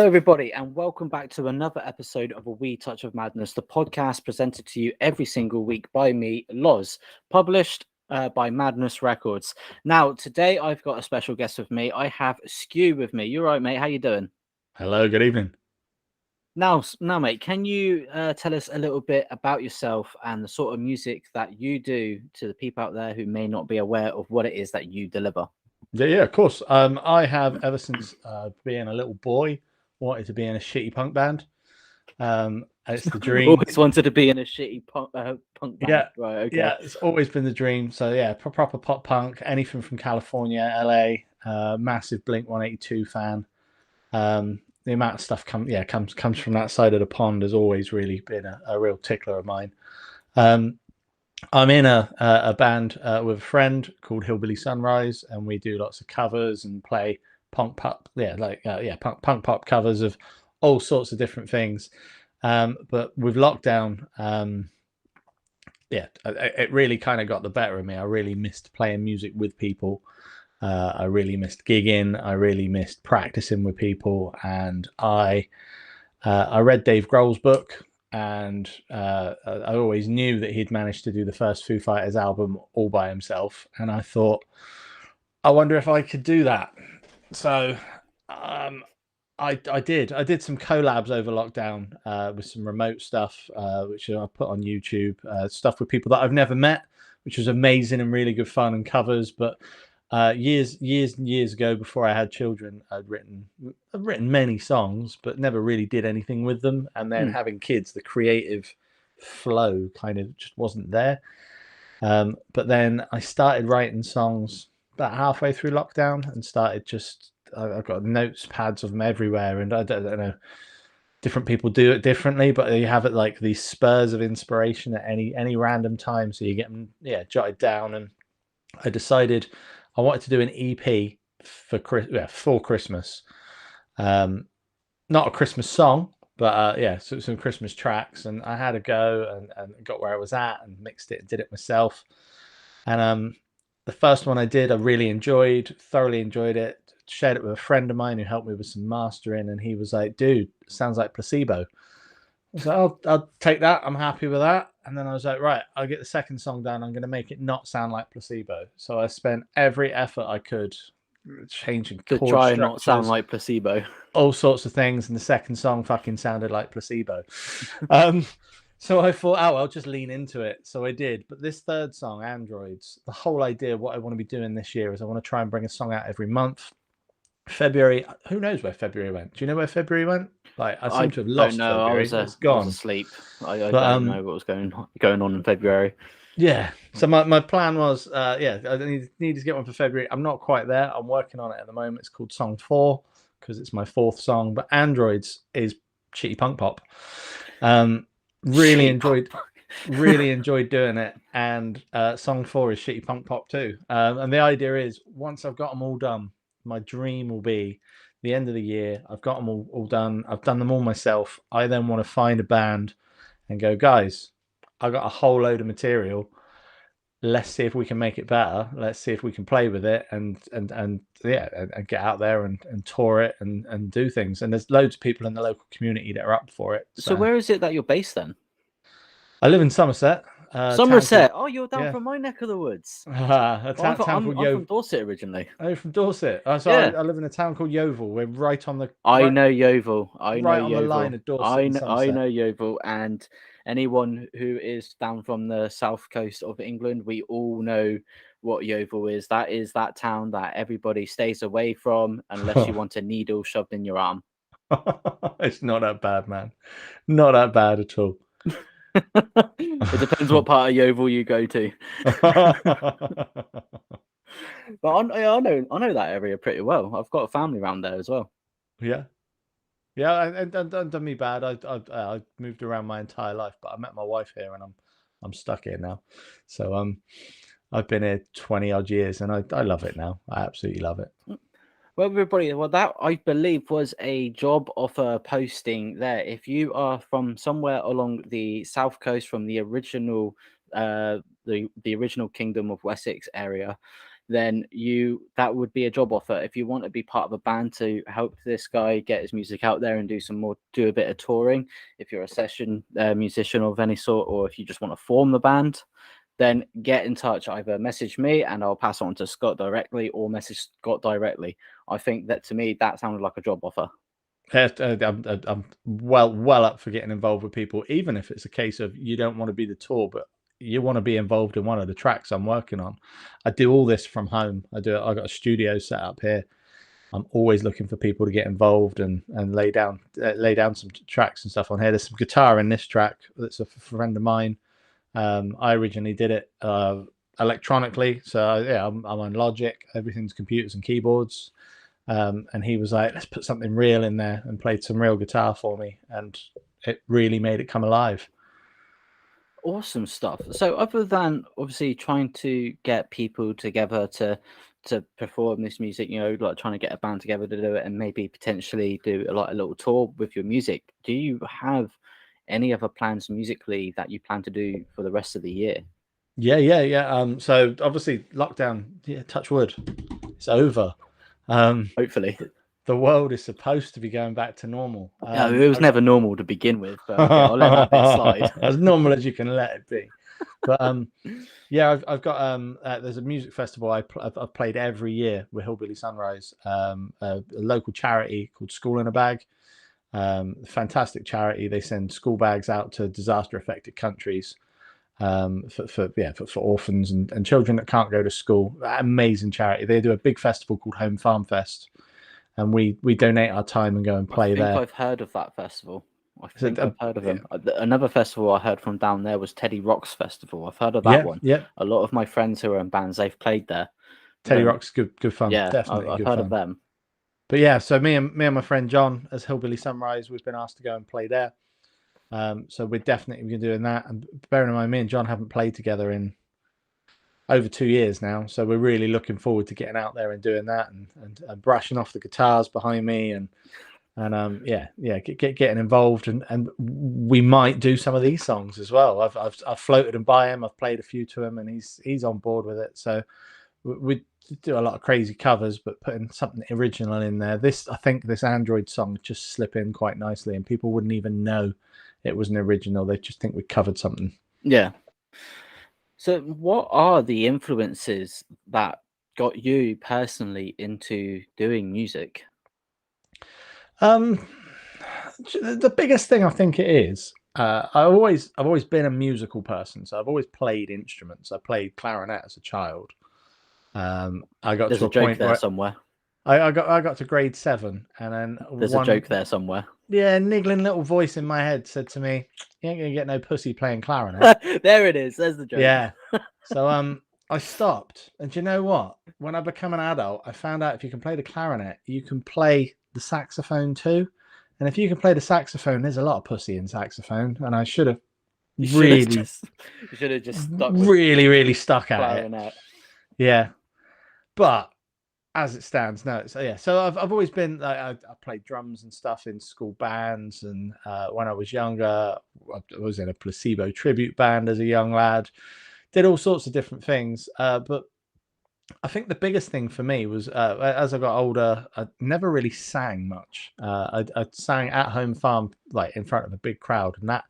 Hello, everybody, and welcome back to another episode of A Wee Touch of Madness, the podcast presented to you every single week by me, Loz, published by Madness Records. Now, today I've got a special guest with me. I have Skew with me. You're right, mate. How you doing? Hello, good evening. Now, mate, can you tell us a little bit about yourself and the sort of music that you do to the people out there who may not be aware of what it is that you deliver? Yeah, of course. I have ever since being a little boy wanted to be in a shitty punk band. It's the dream. Always wanted to be in a shitty punk band. Yeah, Right, okay. yeah, it's always been the dream. So yeah, proper pop punk. Anything from California, LA. Massive Blink 182 fan. The amount of stuff comes from that side of the pond has always really been a real tickler of mine. I'm in a band with a friend called Hillbilly Sunrise, and we do lots of covers and play punk pop, punk pop covers of all sorts of different things. But with lockdown, it really kind of got the better of me. I really missed playing music with people. I really missed gigging. I really missed practicing with people, and I read Dave Grohl's book. And I always knew that he'd managed to do the first Foo Fighters album all by himself, and I thought, I wonder if I could do that. So I did some collabs over lockdown with some remote stuff, which I put on YouTube, stuff with people that I've never met, which was amazing and really good fun, and covers. But years and years ago, before I had children, I'd written many songs, but never really did anything with them. And then having kids, the creative flow kind of just wasn't there. But then I started writing songs about halfway through lockdown, and started I've got notes pads of them everywhere, and I don't know. Different people do it differently, but you have it like these spurs of inspiration at any random time, so you get them jotted down. And I decided I wanted to do an EP for Christmas. Not a Christmas song, but so some Christmas tracks. And I had a go and got where I was at and mixed it and did it myself. And the first one I did, I really thoroughly enjoyed it. Shared it with a friend of mine who helped me with some mastering, and he was like, "Dude, sounds like Placebo." I was like, I'll take that. I'm happy with that. And then I was like, right, I'll get the second song done. I'm going to make it not sound like Placebo. So I spent every effort I could changing to chord try and structures, not sound like Placebo, all sorts of things. And the second song fucking sounded like Placebo. So I thought, I'll just lean into it. So I did. But this third song, Androids, the whole idea of what I want to be doing this year is I want to try and bring a song out every month. February, who knows where February went? Do you know where February went? Like, I seem to have lost February. It's gone. I was asleep. I don't know what was going on in February. Yeah. So my plan was, I need to get one for February. I'm not quite there. I'm working on it at the moment. It's called Song 4 because it's my fourth song. But Androids is shitty punk pop. Really enjoyed doing it. And Song 4 is shitty punk pop too. And the idea is, once I've got them all done, my dream will be the end of the year. I've got them all done. I've done them all myself. I then want to find a band and go, guys, I got a whole load of material. Let's see if we can make it better. Let's see if we can play with it and get out there and tour it and do things. And there's loads of people in the local community that are up for it. So where is it that you're based then? I live in Somerset. Somerset. Oh, you're down from my neck of the woods. I'm from Dorset originally. Oh, from Dorset. I live in a town called Yeovil. We're right on the. I know Yeovil. On the line of Dorset. I know Yeovil, and anyone who is down from the south coast of England, we all know what Yeovil is. That is that town that everybody stays away from unless you want a needle shoved in your arm. It's not that bad, man. Not that bad at all. It depends what part of Yeovil you go to. But I know that area pretty well. I've got a family around there as well. Yeah, and done me bad. I moved around my entire life, but I met my wife here, and I'm stuck here now. So I've been here 20 odd years, and I love it now. I absolutely love it. Well, everybody, that I believe was a job offer posting there. If you are from somewhere along the south coast, from the original, the original Kingdom of Wessex area, then that would be a job offer. If you want to be part of a band to help this guy get his music out there and do a bit of touring, if you're a session musician of any sort, or if you just want to form the band, then get in touch. Either message me and I'll pass on to Scott directly, or message Scott directly. I think that, to me, that sounded like a job offer. I'm well up for getting involved with people, even if it's a case of you don't want to be the tour, but you want to be involved in one of the tracks I'm working on. I do all this from home. I got a studio set up here. I'm always looking for people to get involved and lay down some tracks and stuff on here. There's some guitar in this track that's a friend of mine. I originally did it electronically, so yeah, I'm on Logic. Everything's computers and keyboards. And he was like, let's put something real in there, and played some real guitar for me, and it really made it come alive. Awesome stuff. So, other than obviously trying to get people together to perform this music, like trying to get a band together to do it, and maybe potentially do a little tour with your music, do you have any other plans musically that you plan to do for the rest of the year? Yeah. So obviously lockdown, touch wood, it's over. Hopefully. The world is supposed to be going back to normal. No, it was never normal to begin with, but okay, I'll let that bit slide. As normal as you can let it be. But yeah, I've got there's a music festival I've played every year with Hillbilly Sunrise, a local charity called School in a Bag. Fantastic charity. They send school bags out to disaster affected countries for orphans and children that can't go to school. Amazing charity. They do a big festival called Home Farm Fest, and we donate our time and go and play there. I've heard of that festival. I've heard of them. Another festival I heard from down there was Teddy Rock's Festival. I've heard of that one. Yeah. A lot of my friends who are in bands, they've played there. Teddy Rock's good fun. Yeah, definitely. I've heard of them. But yeah, so me and my friend John as Hillbilly Sunrise, we've been asked to go and play there. So we're definitely doing that. And bearing in mind, me and John haven't played together in over 2 years now, so we're really looking forward to getting out there and doing that, and brushing off the guitars behind me, and getting involved, and we might do some of these songs as well. I've floated them by him. I've played a few to him, and he's on board with it. So we do a lot of crazy covers, but putting something original in there. I think this Android song just slip in quite nicely, and people wouldn't even know it was an original. They just think we covered something. Yeah. So what are the influences that got you personally into doing music? The biggest thing I think it is, I've always been a musical person, so I've always played instruments. I played clarinet as a child. I got There's to a joke there somewhere. I got to grade 7, and then there's a joke there somewhere. Yeah, niggling little voice in my head said to me, "You ain't gonna get no pussy playing clarinet." There it is. There's the joke. Yeah. So I stopped, and do you know what? When I became an adult, I found out if you can play the clarinet, you can play the saxophone too. And if you can play the saxophone, there's a lot of pussy in saxophone, and I should have really stuck really stuck clarinet. at it. Yeah. But as it stands, no. So yeah, so I've always been. I played drums and stuff in school bands, and when I was younger, I was in a Placebo tribute band as a young lad. Did all sorts of different things, but I think the biggest thing for me was as I got older, I never really sang much. I sang at home farm, like in front of a big crowd, and that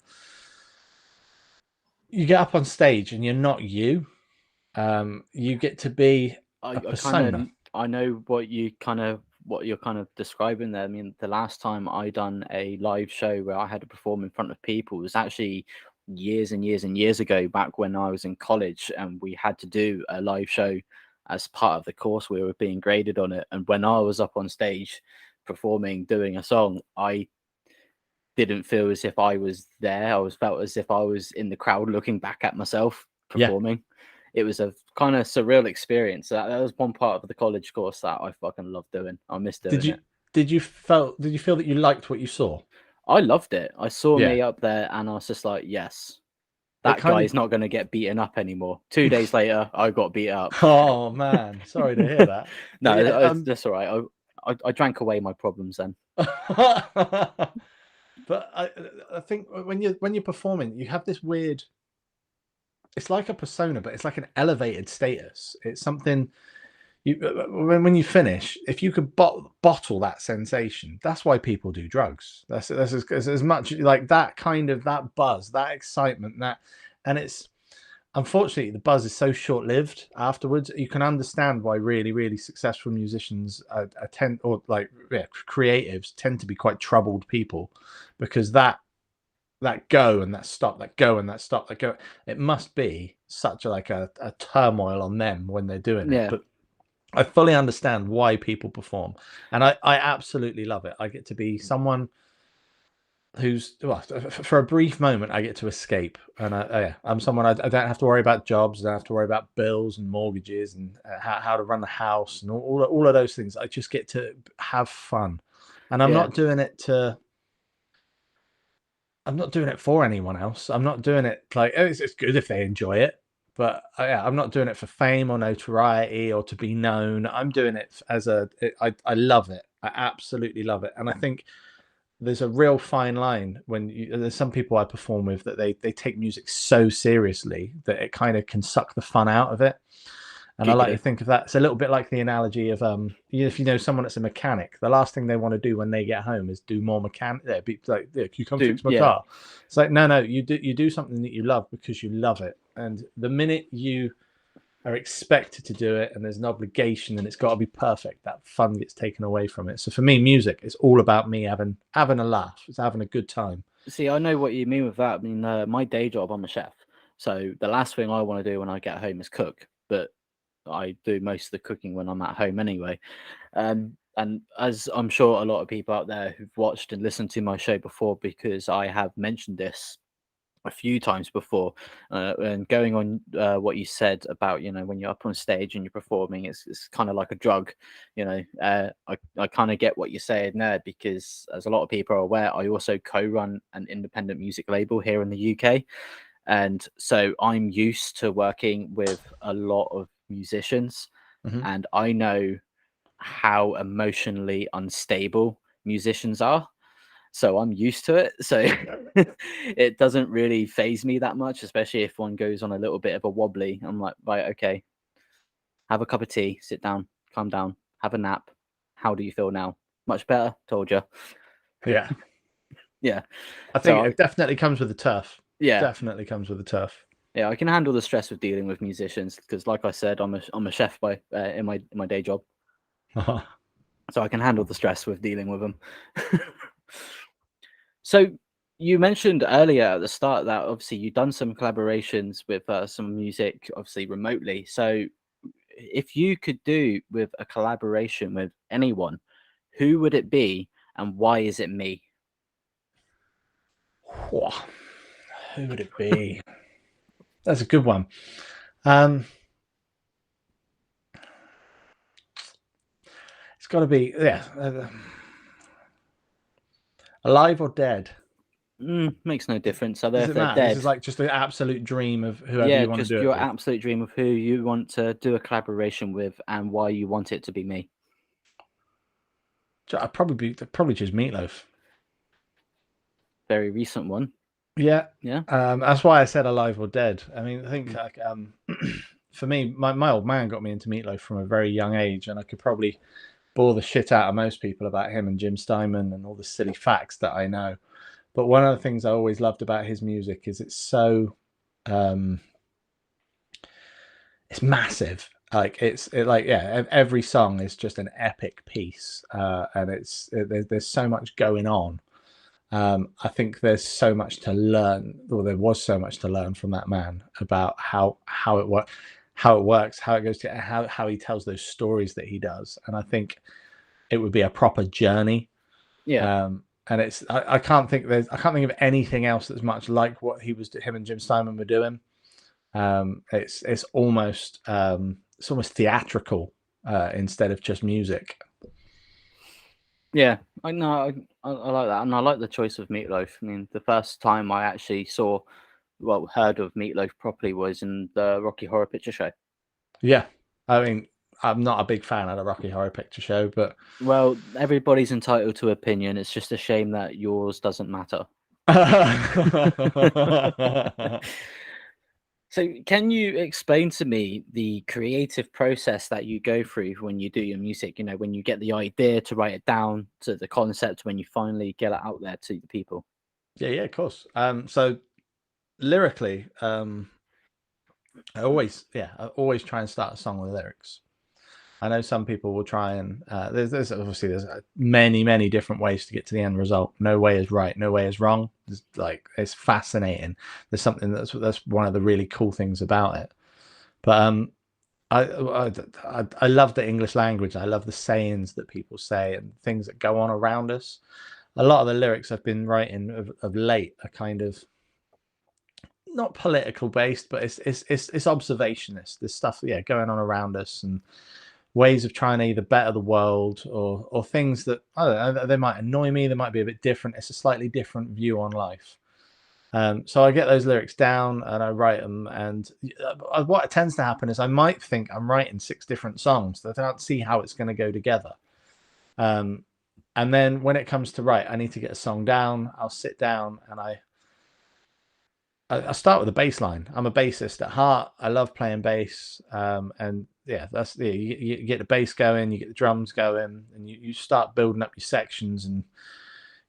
you get up on stage and you're not you. You get to be a persona. I know what you're kind of describing there. I mean, the last time I done a live show where I had to perform in front of people was actually years and years and years ago, back when I was in college, and we had to do a live show as part of the course. We were being graded on it, and when I was up on stage performing, doing a song, I didn't feel as if I was there. I felt as if I was in the crowd looking back at myself performing. Yeah. It was a kind of surreal experience. That was one part of the college course that I fucking loved doing. I missed doing it. Did you feel that you liked what you saw? I loved it. I saw me up there, and I was just like, yes, that guy's not going to get beaten up anymore. 2 days later, I got beat up. Oh man, sorry to hear that. No, that's all right. I drank away my problems then. But I think when you're performing, you have this weird. It's like a persona, but it's like an elevated status. It's something when you finish, if you could bottle that sensation, that's why people do drugs. That's as much like that kind of that buzz, that excitement, and it's unfortunately the buzz is so short lived afterwards. You can understand why really successful musicians tend, or like creatives tend to be quite troubled people, because that go and that stop, that go and that stop, that go, it must be such a turmoil on them when they're doing it. Yeah. But I fully understand why people perform, and I absolutely love it. I get to be someone who's, well, for a brief moment, I get to escape, and I'm someone, I don't have to worry about jobs, I don't have to worry about bills and mortgages and how to run the house and all of those things. I just get to have fun, and Yeah. I'm not doing it for anyone else. I'm not doing it like, oh, it's good if they enjoy it, but I'm not doing it for fame or notoriety or to be known. I'm doing it I love it. I absolutely love it. And I think there's a real fine line when there's some people I perform with that they take music so seriously that it kind of can suck the fun out of it. And I like to Giggly. think of that. It's a little bit like the analogy of if you know someone that's a mechanic, the last thing they want to do when they get home is do more mechanic. Yeah, be like, yeah, can you come fix my Yeah. car? It's like, no, you do something that you love because you love it. And the minute you are expected to do it and there's an obligation and it's got to be perfect, that fun gets taken away from it. So for me, music is all about me having a laugh. It's having a good time. See, I know what you mean with that. I mean, my day job, I'm a chef. So the last thing I want to do when I get home is cook. But I do most of the cooking when I'm at home anyway. And as I'm sure a lot of people out there who've watched and listened to my show before, because I have mentioned this a few times before, and going on what you said about, when you're up on stage and you're performing, it's kind of like a drug. I kind of get what you're saying there, because as a lot of people are aware, I also co-run an independent music label here in the UK, and so I'm used to working with a lot of musicians, Mm-hmm. and I know how emotionally unstable musicians are. So I'm used to it. So it doesn't really phase me that much, especially if one goes on a little bit of a wobbly. I'm like, right, okay, have a cup of tea, sit down, calm down, have a nap. How do you feel now? Much better. Told you. Yeah, Yeah. I think So it definitely comes with the turf. yeah, Definitely comes with the turf. yeah, I can handle the stress of dealing with musicians because, like I said, I'm a chef by in my day job, so I can handle the stress with dealing with them. So you mentioned earlier at the start that obviously you've done some collaborations with some music, obviously remotely. So if you could do with a collaboration with anyone, who would it be and why is it me? Who would it be? That's a good one. It's got to be, yeah, alive or dead. Makes no difference. So Does if it they're matter? This dead, is like just the absolute dream of whoever yeah, you want to just do it your with. absolute dream of who you want to do a collaboration with and why you want it to be me. I'd probably choose Meatloaf. Very recent one. Yeah, Yeah. that's why I said alive or dead. I mean, I think Mm. like for me, my old man got me into Meatloaf from a very young age, and I could probably bore the shit out of most people about him and Jim Steinman and all the silly facts that I know. But one of the things I always loved about his music is um, it's massive. Like every song is just an epic piece, and there's so much going on. I think there's so much to learn, or there was so much to learn from that man about how it works, how it goes to how he tells those stories that he does, and I think it would be a proper journey. Yeah. And I can't think of anything else that's much like what him and Jim Steinman were doing. It's almost theatrical instead of just music. Yeah, I know. I like that, and I like the choice of Meatloaf. I mean, the first time I actually heard of Meatloaf properly was in the Rocky Horror Picture Show. Yeah, I mean, I'm not a big fan of the Rocky Horror Picture Show, but Well, everybody's entitled to opinion. It's just a shame that yours doesn't matter. So, can you explain to me the creative process that you go through when you do your music? You know, when you get the idea to write it down, to the concept, when you finally get it out there to the people. Yeah, of course. So lyrically, I always try and start a song with lyrics. I know some people will try and there's obviously there's many different ways to get to the end result. No way is right, no way is wrong. It's fascinating. There's something that's one of the really cool things about it. But I love the English language. I love the sayings that people say and things that go on around us. A lot of the lyrics I've been writing of late are kind of not political based, but it's observationist. There's stuff going on around us and ways of trying to either better the world or things that I don't know, they might annoy me. They might be a bit different. It's a slightly different view on life. So I get those lyrics down and I write them. And what tends to happen is I might think I'm writing 6 different songs that I don't see how it's going to go together. And then when it comes to write, I need to get a song down. I'll sit down and I start with a bass line. I'm a bassist at heart. I love playing bass. And you get the bass going, you get the drums going, and you start building up your sections and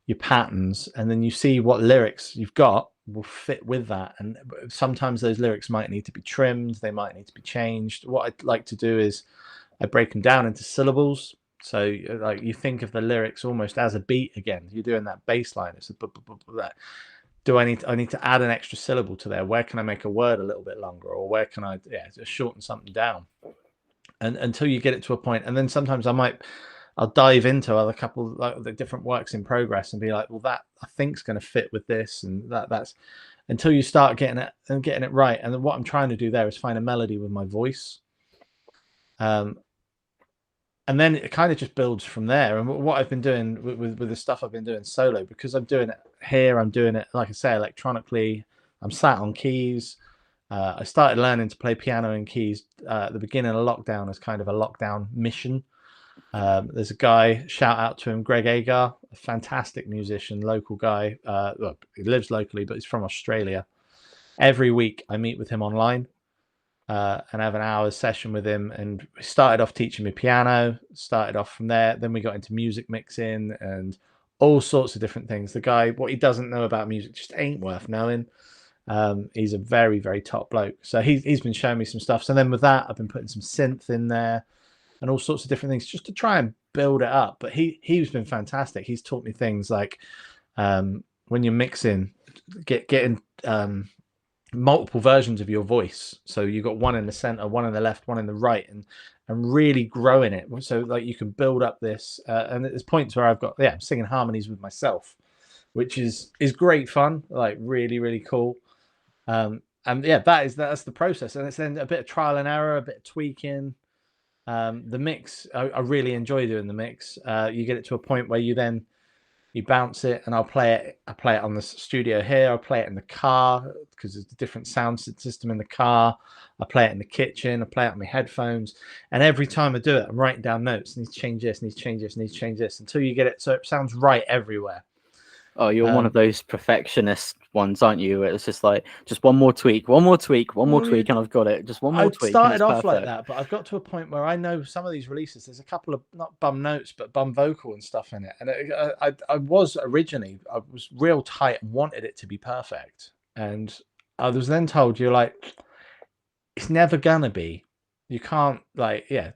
your patterns, and then you see what lyrics you've got will fit with that. And sometimes those lyrics might need to be trimmed, they might need to be changed. What I'd like to do is I break them down into syllables. So like you think of the lyrics almost as a beat again. You're doing that bass line. It's that. Do I need to add an extra syllable to there? Where can I make a word a little bit longer, or where can I just shorten something down? And until you get it to a point, and then sometimes I'll dive into other couple like the different works in progress and be like, well, that I think's going to fit with this, and that's until you start getting it right. And then what I'm trying to do there is find a melody with my voice. And then it kind of just builds from there. And what I've been doing with the stuff I've been doing solo, because I'm doing it here, I'm doing it, like I say, electronically. I'm sat on keys. I started learning to play piano and keys at the beginning of lockdown as kind of a lockdown mission. There's a guy, shout out to him, Greg Agar, a fantastic musician, local guy. Look, he lives locally, but he's from Australia. Every week I meet with him online and have an hour's session with him. And we started off teaching me piano, started off from there. Then we got into music mixing and all sorts of different things. The guy, what he doesn't know about music just ain't worth knowing. He's a very top bloke. So he's been showing me some stuff. So then with that, I've been putting some synth in there and all sorts of different things just to try and build it up. But he's been fantastic. He's taught me things like when you're mixing, getting multiple versions of your voice. So you've got one in the center, one in the left, one in the right, and really growing it. So like you can build up this. And there's points where I've got I'm singing harmonies with myself, which is great fun. Like really cool. And that's the process. And it's then a bit of trial and error, a bit of tweaking. The mix, I really enjoy doing the mix. You get it to a point where you bounce it, and I play it on the studio here. I play it in the car because there's a different sound system in the car. I play it in the kitchen. I play it on my headphones, and every time I do it, I'm writing down notes. Need to change this. Need to change this. Need to change this until you get it so it sounds right everywhere. Oh, you're one of those perfectionist ones, aren't you? It's just like, just one more tweak, and I've got it. Just one more I tweak, and started it's off perfect. like that, but I've got to a point where I know some of these releases. There's a couple of not bum notes, but bum vocal and stuff in it. And I was originally I was real tight and wanted it to be perfect. And I was then told you're like, it's never gonna be. You can't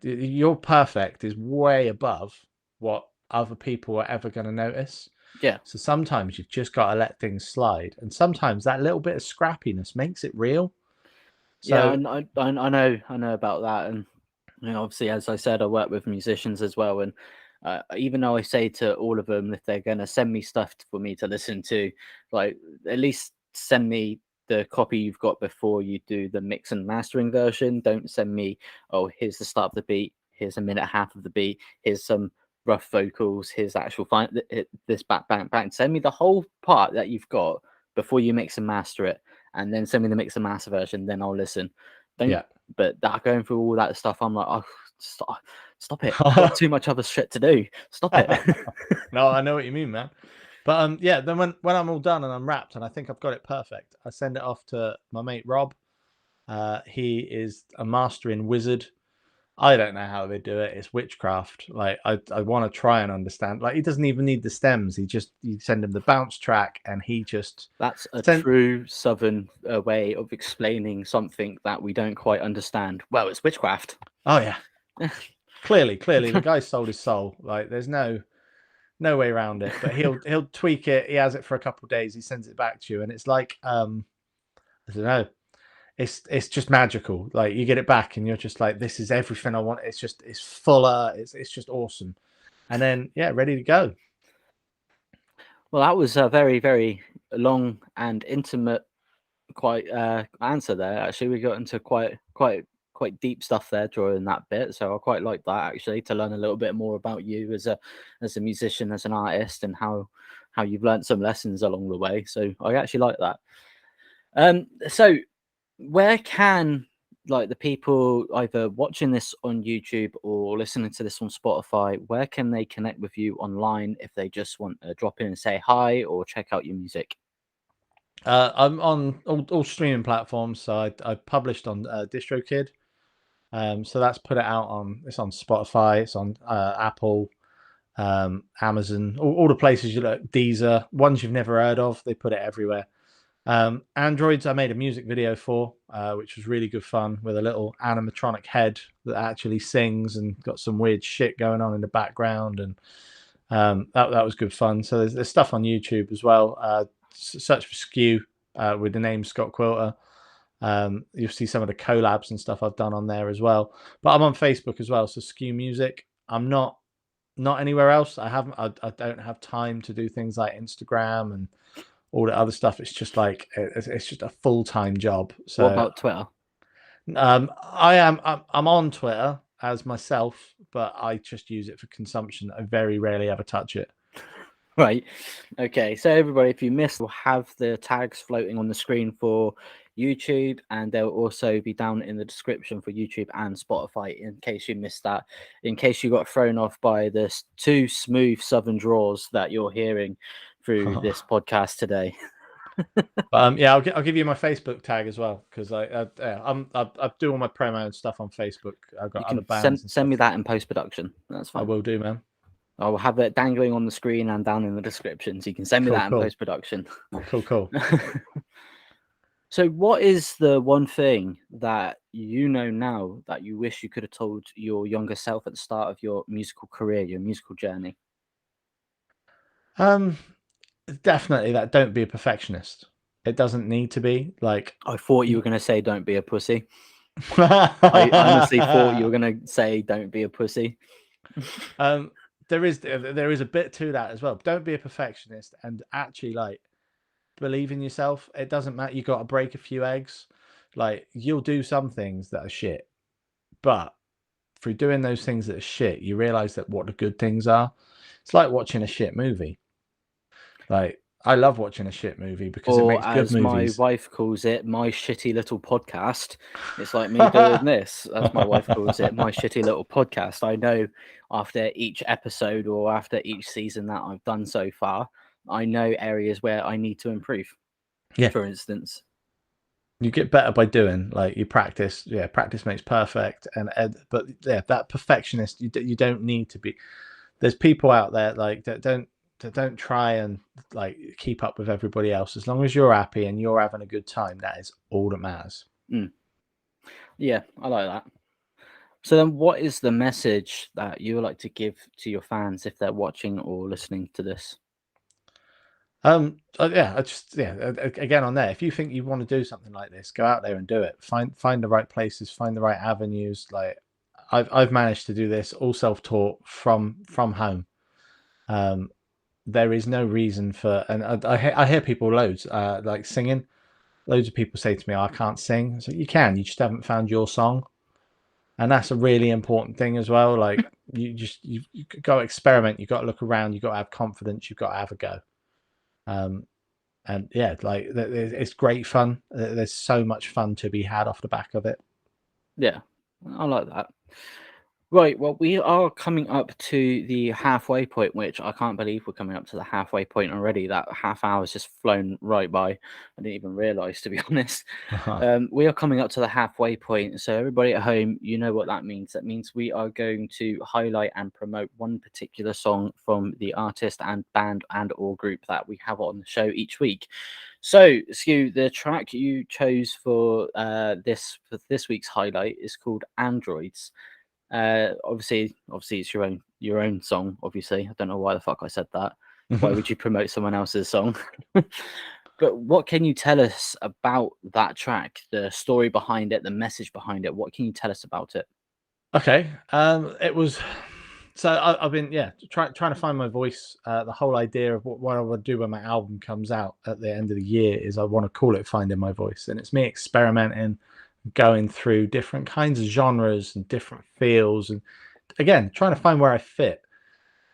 your perfect is way above what other people are ever going to notice. Yeah. So sometimes you've just got to let things slide, and sometimes that little bit of scrappiness makes it real. Yeah, So I know about that, and obviously, as I said, I work with musicians as well, and even though I say to all of them, if they're gonna send me stuff for me to listen to, like at least send me the copy you've got before you do the mix and mastering version. Don't send me, oh, here's the start of the beat, here's a minute and a half of the beat, here's some rough vocals, here's actual this back. Send me the whole part that you've got before you mix and master it, and then send me the mix and master version. Then I'll listen. Don't. But that going through all that stuff, I'm like, oh, stop it! I've got too much other shit to do. Stop it. No, I know what you mean, man. But then when I'm all done and I'm wrapped and I think I've got it perfect, I send it off to my mate Rob. He is a master in wizard. I don't know how they do it. It's witchcraft. Like I want to try and understand. Like he doesn't even need the stems. You send him the bounce track, and he just That's a send. true Southern way of explaining something that we don't quite understand. Well, it's witchcraft. Oh yeah, clearly, the guy sold his soul. Like there's no way around it. But he'll tweak it. He has it for a couple of days. He sends it back to you, and it's like I don't know. It's just magical. Like you get it back, and you're just like, this is everything I want. It's fuller. It's just awesome. And then yeah, ready to go. Well, that was a very, very long and intimate quite answer there. Actually, we got into quite deep stuff there during that bit, so I quite like that actually, to learn a little bit more about you as a musician, as an artist, and how you've learned some lessons along the way. So I actually like that. So where can, like, the people either watching this on YouTube or listening to this on Spotify, where can they connect with you online if they just want to drop in and say hi or check out your music? I'm on all streaming platforms. So I published on DistroKid. So that's put it out on. It's on Spotify. It's on Apple, Amazon, all the places you look. Deezer, ones you've never heard of. They put it everywhere. Androids, I made a music video for, which was really good fun, with a little animatronic head that actually sings and got some weird shit going on in the background, and that was good fun. So there's stuff on YouTube as well. Search for Skew with the name Scott Quilter. You'll see some of the collabs and stuff I've done on there as well. But I'm on Facebook as well, so Skew Music. I'm not anywhere else. I don't have time to do things like Instagram and all the other stuff. It's just like it's just a full-time job. So What about Twitter? I'm on Twitter as myself, but I just use it for consumption. I very rarely ever touch it. Right. Okay. So everybody, if you missed, we'll have the tags floating on the screen for YouTube, and they'll also be down in the description for YouTube and Spotify in case you missed that. In case you got thrown off by the two smooth Southern draws that you're hearing through this podcast today. Yeah, I'll give you my Facebook tag as well, because I do all my promo and stuff on Facebook. I've got other bands. Send me that in post production. That's fine. I will do, man. I will have it dangling on the screen and down in the description, so you can send me that in post production. Cool. So, what is the one thing that you know now that you wish you could have told your younger self at the start of your musical career, your musical journey? Definitely that. Don't be a perfectionist. It doesn't need to be. Like, I thought you were going to say, "Don't be a pussy." I honestly thought you were going to say, "Don't be a pussy." There is a bit to that as well. Don't be a perfectionist, and actually, like, believe in yourself. It doesn't matter. You got to break a few eggs. Like, you'll do some things that are shit, but through doing those things that are shit, you realize that what the good things are. It's like watching a shit movie. Like, I love watching a shit movie because it Or, makes good as my movies. wife calls it, my shitty little podcast. It's like me doing this, as my wife calls it, my shitty little podcast. I know after each episode or after each season that I've done so far, I know areas where I need to improve. Yeah. For instance, You get better by doing. Like, you practice. Yeah, practice makes perfect. But yeah, that perfectionist, you don't need to be. There's people out there like that don't try and like keep up with everybody else. As long as you're happy and you're having a good time, that is all that matters. Yeah, I like that. So then, what is the message that you would like to give to your fans if they're watching or listening to this? Again on there. If you think you want to do something like this, go out there and do it. Find the right places, find the right avenues. Like, I've managed to do this all self-taught from home. There is no reason for, and I hear people loads like singing. Loads of people say to me, "I can't sing." So you can. You just haven't found your song, and that's a really important thing as well. Like, you got to experiment. You got to look around. You got to have confidence. You've got to have a go. And yeah, like, it's great fun. There's so much fun to be had off the back of it. Yeah, I like that. Right, well, we are coming up to the halfway point, which I can't believe we're coming up to the halfway point already. That half hour's just flown right by. I didn't even realise, to be honest. We are coming up to the halfway point. So, everybody at home, you know what that means. That means we are going to highlight and promote one particular song from the artist and band and or group that we have on the show each week. So, Skew, the track you chose for this week's highlight is called Androids. Obviously, it's your own song. Obviously, I don't know why the fuck I said that. Why would you promote someone else's song? But what can you tell us about that track? The story behind it, the message behind it. What can you tell us about it? Okay. It was. So I've been trying to find my voice. The whole idea of what I want to do when my album comes out at the end of the year is I want to call it Finding My Voice, and it's me experimenting, going through different kinds of genres and different feels, and again trying to find where I fit.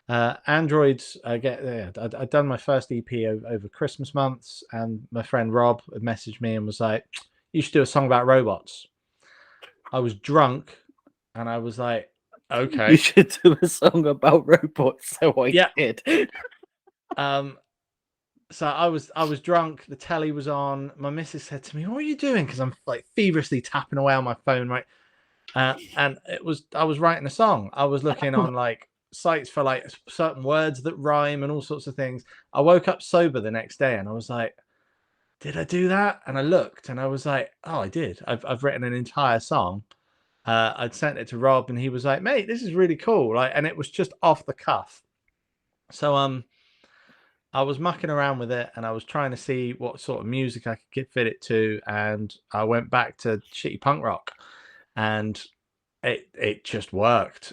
Androids, I'd done my first EP over Christmas months, and my friend Rob had messaged me and was like, "You should do a song about robots." I was drunk, and I was like, You "Okay, should do a song about robots. So I yeah." did. So I was drunk. The telly was on. My missus said to me, "What are you doing?" Because I'm like feverishly tapping away on my phone, right? And I was writing a song. I was looking on like sites for like certain words that rhyme and all sorts of things. I woke up sober the next day, and I was like, "Did I do that?" And I looked, and I was like, "Oh, I did. I've written an entire song." I'd sent it to Rob, and he was like, "Mate, this is really cool." Like, and it was just off the cuff. So I was mucking around with it, and I was trying to see what sort of music I could fit it to, and I went back to shitty punk rock, and it just worked.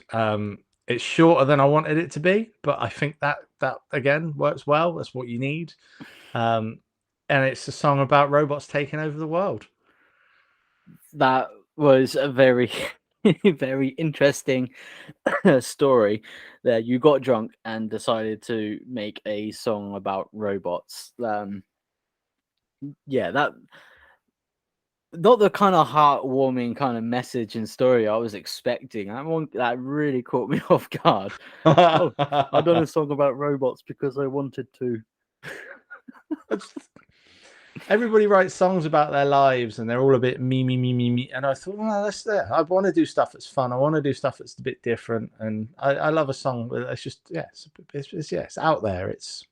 It's shorter than I wanted it to be, but I think that again works well. That's what you need. And it's a song about robots taking over the world. That was a very, very interesting story there. You got drunk and decided to make a song about robots. Yeah, that not the kind of heartwarming kind of message and story I was expecting. That really caught me off guard. Oh, I done a song about robots because I wanted to. Everybody writes songs about their lives, and they're all a bit me. And I thought, well, that's there. I want to do stuff that's fun. I want to do stuff that's a bit different. And I love a song that's just it's out there. It's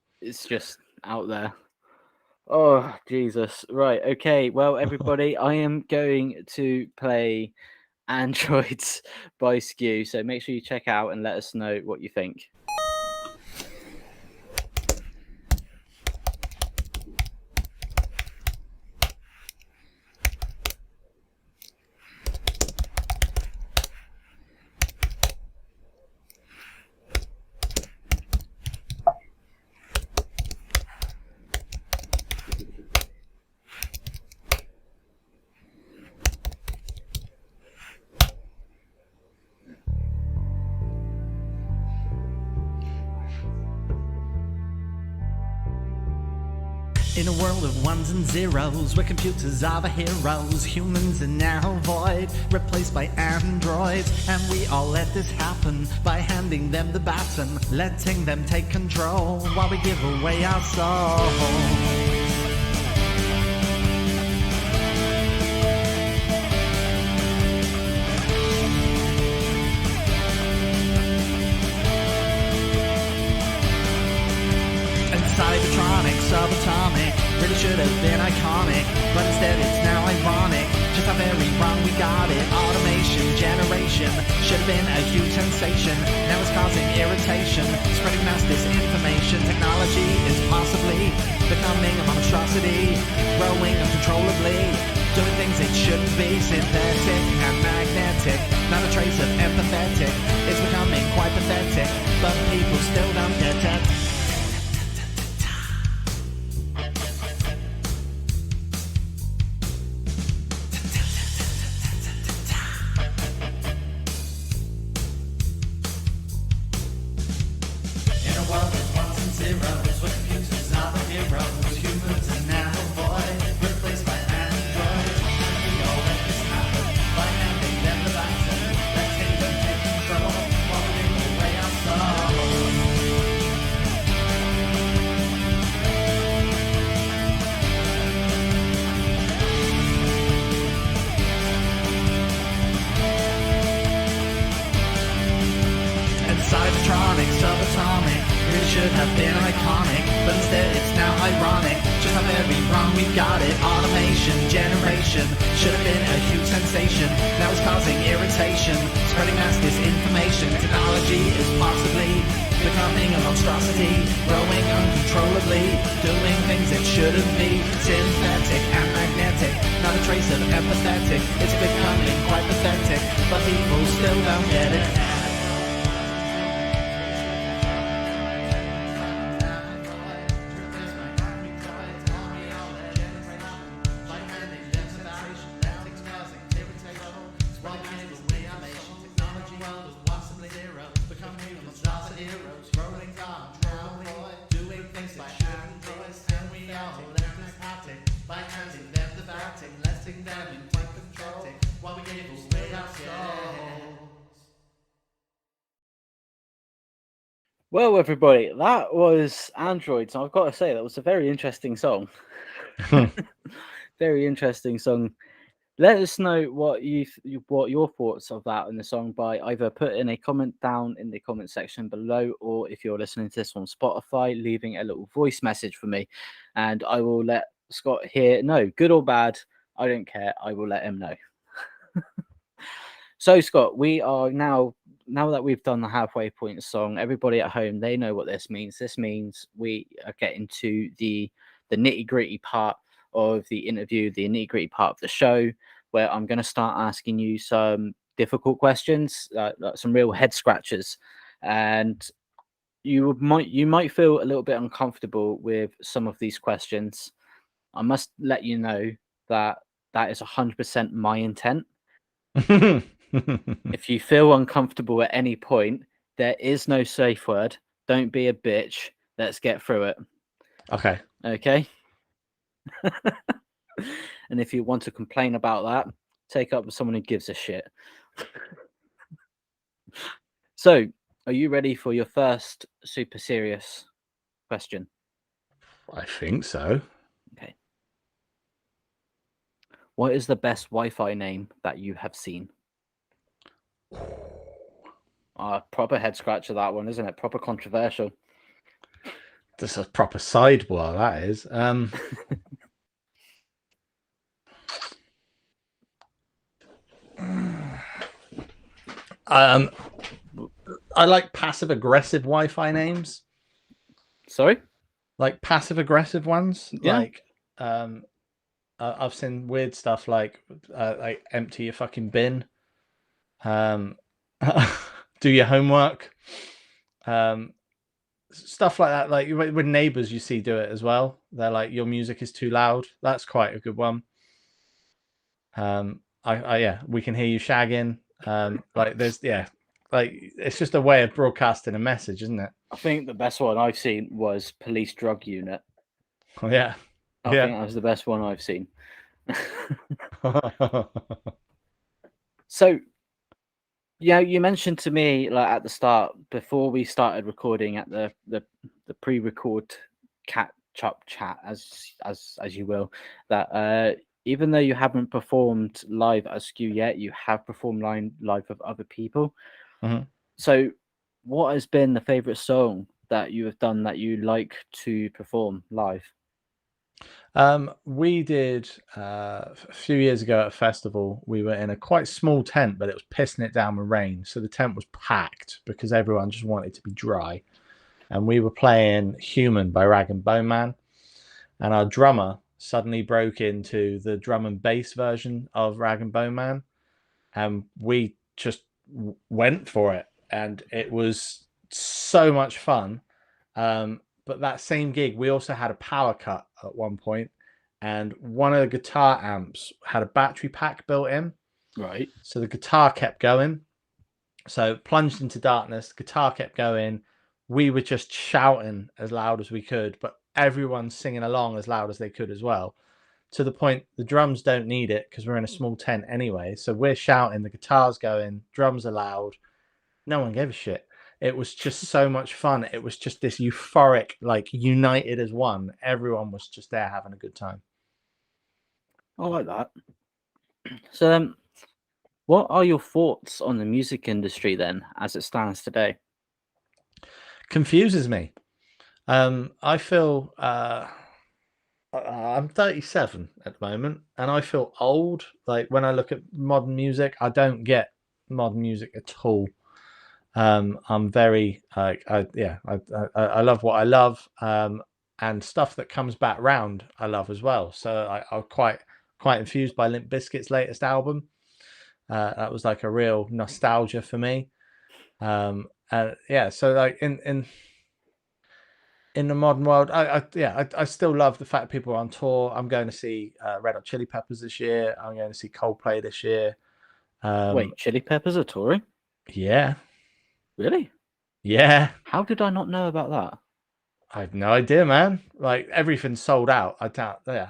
just out there. Oh, Jesus. Right. Okay. Well, everybody, I am going to play Androids by Skew. So make sure you check out and let us know what you think. In a world of ones and zeros, where computers are the heroes, humans are now void, replaced by androids. And we all let this happen by handing them the baton, letting them take control while we give away our souls. Cybertronic, subatomic, really should have been iconic, but instead it's now ironic, just how very wrong we got it. Automation, generation, should have been a huge sensation, now it's causing irritation, spreading mass disinformation. Technology is possibly becoming a monstrosity, growing uncontrollably, doing things it shouldn't be, synthetic and magnetic, not a trace of empathetic, it's becoming quite pathetic, but people still don't get it. By should have been iconic, but instead it's now ironic. Just how very wrong we got it. Automation, generation, should have been a huge sensation. Now it's causing irritation, spreading mass disinformation. Technology is possibly becoming a monstrosity, growing uncontrollably, doing things it shouldn't be. Synthetic and magnetic, not a trace of empathetic. It's becoming quite pathetic, but people still don't get it. Well, everybody, that was Androids. And I've got to say, that was a very interesting song. Very interesting song. Let us know what what your thoughts of that in the song by either putting a comment down in the comment section below, or if you're listening to this on Spotify, leaving a little voice message for me, and I will let Scott here know, good or bad. I don't care. I will let him know. So, Scott, we are now that we've done the halfway point song, everybody at home, they know what this means. This means we are getting to the nitty-gritty part of the interview, the nitty-gritty part of the show, where I'm going to start asking you some difficult questions, like some real head scratchers, and you might feel a little bit uncomfortable with some of these questions. I must let you know that is 100% my intent. If you feel uncomfortable at any point, there is no safe word. Don't be a bitch. Let's get through it. Okay. Okay. And if you want to complain about that, take up with someone who gives a shit. So, are you ready for your first super serious question? I think so. Okay. What is the best Wi-Fi name that you have seen? Proper head scratcher, that one, isn't it? Proper controversial. That's a proper sidebar, that is. I like passive-aggressive Wi-Fi names. Sorry? Like passive-aggressive ones. Yeah. Like, I've seen weird stuff like empty your fucking bin. Do your homework. Stuff like that. Like with neighbors, you see do it as well. They're like, your music is too loud. That's quite a good one. Yeah, we can hear you shagging. Like there's like it's just a way of broadcasting a message, isn't it? I think the best one I've seen was Police Drug Unit. Oh, yeah. I think that was the best one I've seen. So, yeah, you mentioned to me like at the start, before we started recording, at the pre-record catch-up chat, as you will, that even though you haven't performed live as Skew yet, you have performed live with other people. Mm-hmm. So, what has been the favorite song that you have done that you like to perform live? We did a few years ago at a festival. We were in a quite small tent, but it was pissing it down with rain. So the tent was packed because everyone just wanted to be dry. And we were playing Human by Rag and Bone Man. And our drummer suddenly broke into the drum and bass version of Rag and Bone Man. And we just went for it. And it was so much fun. But that same gig, we also had a power cut at one point, and one of the guitar amps had a battery pack built in. Right. So the guitar kept going. So plunged into darkness, the guitar kept going. We were just shouting as loud as we could, but everyone's singing along as loud as they could as well. To the point the drums don't need it because we're in a small tent anyway. So we're shouting, the guitar's going, drums are loud. No one gave a shit. It was just so much fun. It was just this euphoric, like united as one. Everyone was just there having a good time. I like that. So, what are your thoughts on the music industry then, as it stands today? Confuses me. I feel I'm 37 at the moment, and I feel old. Like when I look at modern music, I don't get modern music at all. I'm very like I love what I love, and stuff that comes back round I love as well. So I'm quite infused by Limp Bizkit's latest album. That was like a real nostalgia for me. Yeah, so like in the modern world, I still love the fact people are on tour. I'm going to see Red Hot Chili Peppers this year. I'm going to see Coldplay this year. Wait, Chili Peppers are touring? Yeah, Really? yeah. How did I not know about that? I have no idea, man. Like everything's sold out. I doubt. Yeah,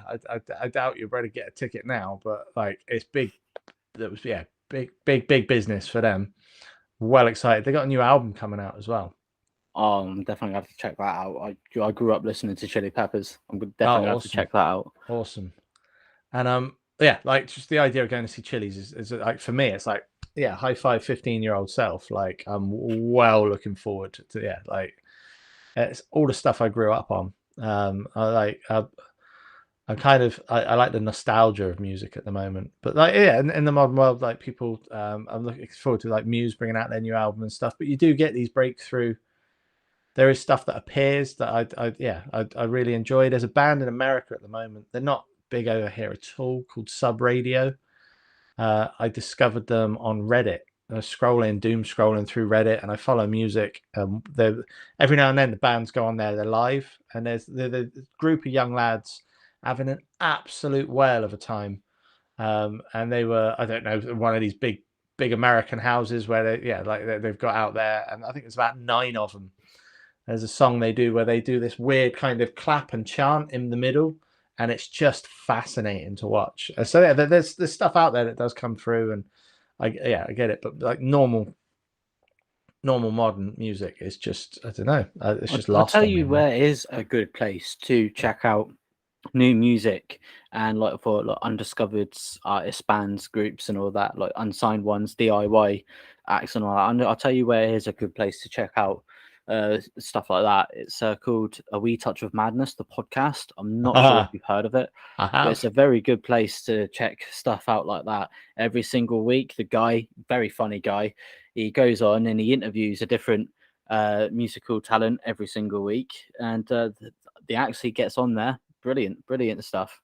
I doubt you're ready to get a ticket now. But like, it's big. That was big business for them. Well excited. They got a new album coming out as well. I'm definitely gonna have to check that out. I grew up listening to Chili Peppers. I'm definitely gonna have to Awesome. check that out. Awesome. And yeah, like just the idea of going to see Chili's is like for me, it's like high five 15-year-old self. Like I'm well looking forward to like it's all the stuff I grew up on. I like the nostalgia of music at the moment, but like in the modern world, like people, I'm looking forward to like Muse bringing out their new album and stuff. But you do get these breakthrough. There is stuff that appears that I really enjoy. There's a band in America at the moment. They're not big over here at all, called Sub Radio. I discovered them on Reddit. I was doom scrolling through Reddit, and I follow music. Every now and then the bands go on there, they're live, and there's a group of young lads having an absolute whale of a time. And they were, I don't know, one of these big American houses where they've got out there, and I think there's about 9 of them. There's a song they do where they do this weird kind of clap and chant in the middle, and it's just fascinating to watch. So yeah, there's stuff out there that does come through, and I get it. But like normal modern music is just, I don't know, it's just lost. I'll tell you where is a good place to check out new music and like for like undiscovered artists, bands, groups, and all that, like unsigned ones, DIY acts, and all that. I'll tell you where is a good place to check out stuff like that. It's called A Wee Touch of Madness, the podcast. I'm not sure if you've heard of it, but it's a very good place to check stuff out like that. Every single week, the guy, very funny guy, he goes on and he interviews a different musical talent every single week, and the acts he gets on there, brilliant stuff.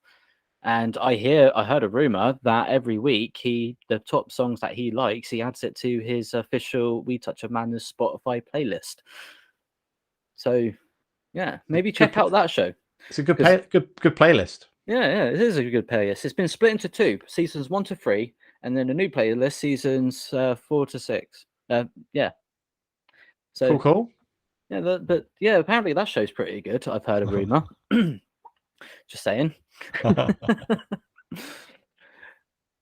And I heard a rumor that every week the top songs that he likes, he adds it to his official We Touch of Madness Spotify playlist. So yeah, maybe check out that show. It's a good playlist. Yeah, it is a good playlist. It's been split into 2, seasons 1 to 3, and then a new playlist, seasons 4 to 6. Yeah. So cool. Yeah, but yeah, apparently that show's pretty good. I've heard a rumor. Just saying.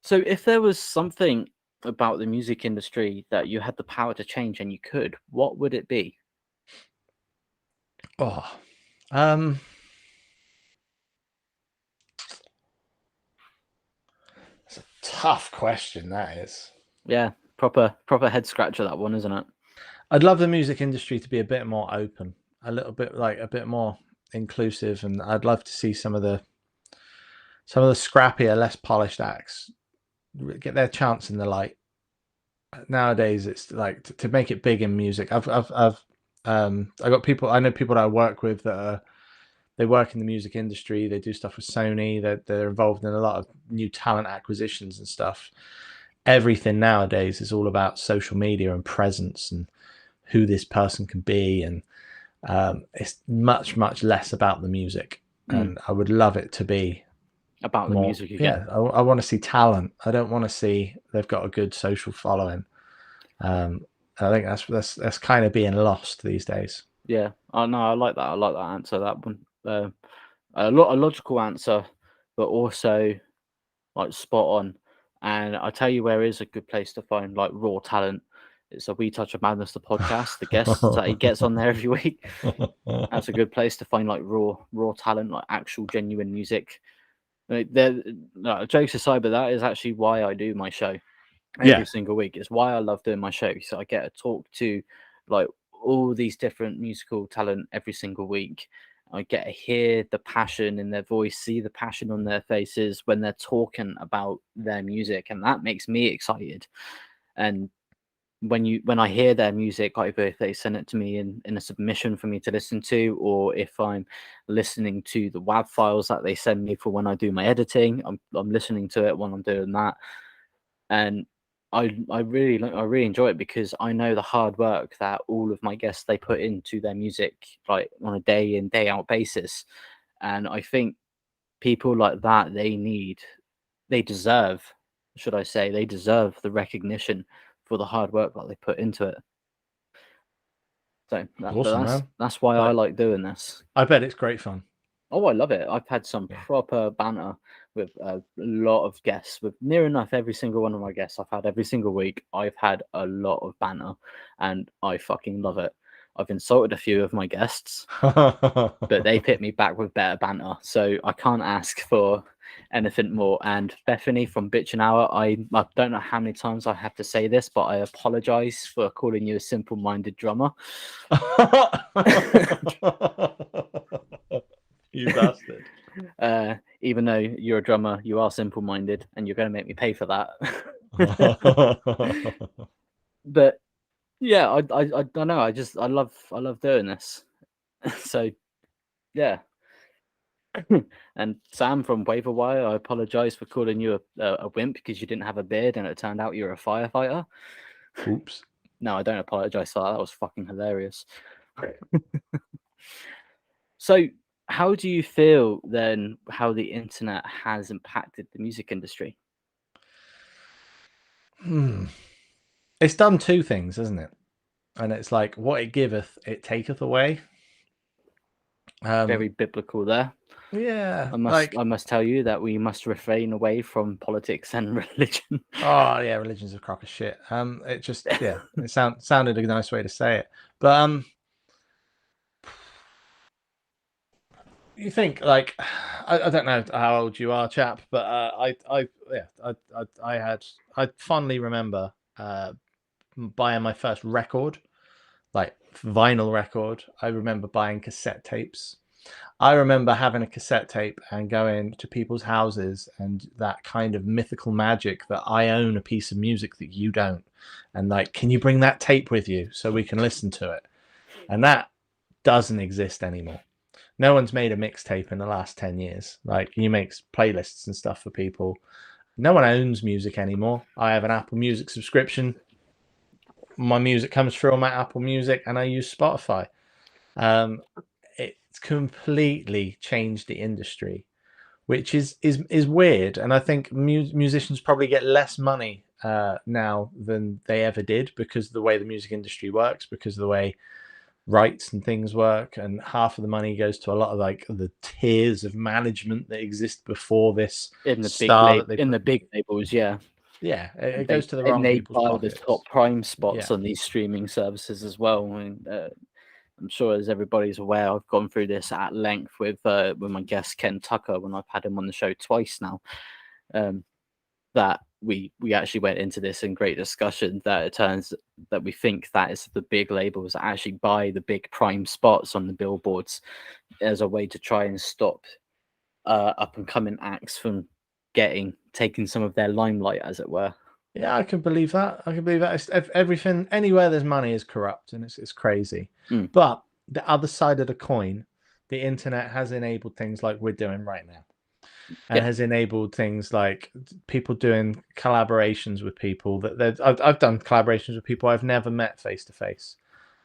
So if there was something about the music industry that you had the power to change and you could, what would it be? It's a tough question, that is. Yeah, proper head scratcher, that one, isn't it? I'd love the music industry to be a bit more open, a little bit like a bit more inclusive, and I'd love to see some of the scrappier, less polished acts get their chance in the light. Nowadays, it's like to make it big in music. I got people. I know people that I work with that they work in the music industry. They do stuff with Sony. They're involved in a lot of new talent acquisitions and stuff. Everything nowadays is all about social media and presence and who this person can be, and it's much less about the music. And I would love it to be about the music again. Yeah, I want to see talent. I don't want to see they've got a good social following. I think that's kind of being lost these days. Yeah, I know. I like that. I like that answer. That one, a logical answer, but also like spot on. And I tell you where is a good place to find like raw talent. It's a We Touch of Madness, the podcast. The guests that he gets on there every week. That's a good place to find like raw talent, like actual genuine music. Jokes aside, but that is actually why I do my show every single week. It's why I love doing my show. So I get to talk to like all these different musical talent every single week. I get to hear the passion in their voice, see the passion on their faces when they're talking about their music, and that makes me excited. And when I hear their music, either if they send it to me in a submission for me to listen to, or if I'm listening to the WAV files that they send me for when I do my editing, I'm listening to it when I'm doing that. And I really enjoy it because I know the hard work that all of my guests they put into their music, like on a day in day out basis. And I think people like that they deserve, should I say, they deserve the recognition for the hard work that they put into it. So Awesome, man. that's why I Like, like doing this. I bet it's great fun. Oh, I love it. I've had some Yeah. proper banter with a lot of guests, with near enough every single one of my guests I've had every single week. I've had a lot of banter and I fucking love it. I've insulted a few of my guests, but they hit me back with better banter. So I can't ask for anything more. And Bethany from Bitchin' Hour, I don't know how many times I have to say this, but I apologize for calling you a simple-minded drummer. You bastard. Even though you're a drummer, you are simple-minded, and you're going to make me pay for that. But yeah, I don't know. I love doing this. So yeah. And Sam from Waverwire, I apologize for calling you a wimp because you didn't have a beard and it turned out you're a firefighter. Oops. No, I don't apologize for that. That was fucking hilarious. So, how do you feel then how the internet has impacted the music industry? It's done two things, isn't it? And it's like, what it giveth, it taketh away. Very biblical there. Yeah. I must tell you that we must refrain away from politics and religion. Oh yeah, religion's a crock of shit. It just it sounded a nice way to say it, but you think like I don't know how old you are, chap, but I fondly remember buying my first record, like vinyl record. I remember buying cassette tapes. I remember having a cassette tape and going to people's houses and that kind of mythical magic that I own a piece of music that you don't. And like, can you bring that tape with you so we can listen to it? And that doesn't exist anymore. No one's made a mixtape in the last 10 years. Like, you make playlists and stuff for people. No one owns music anymore. I have an Apple Music subscription. My music comes through on my Apple Music and I use Spotify. It's completely changed the industry, which is weird. And I think musicians probably get less money now than they ever did because of the way the music industry works, because of the way rights and things work, and half of the money goes to a lot of like the tiers of management that exist before this in the star the big labels, yeah. Yeah, it goes to the wrong they people's buy pockets. the top prime spots Yeah. on these streaming services as well. And I'm sure, as everybody's aware, I've gone through this at length with my guest Ken Tucker when I've had him on the show twice now. That we actually went into this in great discussion, that it turns that we think that is the big labels that actually buy the big prime spots on the billboards as a way to try and stop up and coming acts from taking some of their limelight, as it were. Yeah, I can believe that. It's, everything anywhere there's money is corrupt, and it's crazy. But the other side of the coin, the internet has enabled things like we're doing right now, and has enabled things like people doing collaborations with people I've done collaborations with people I've never met face to face.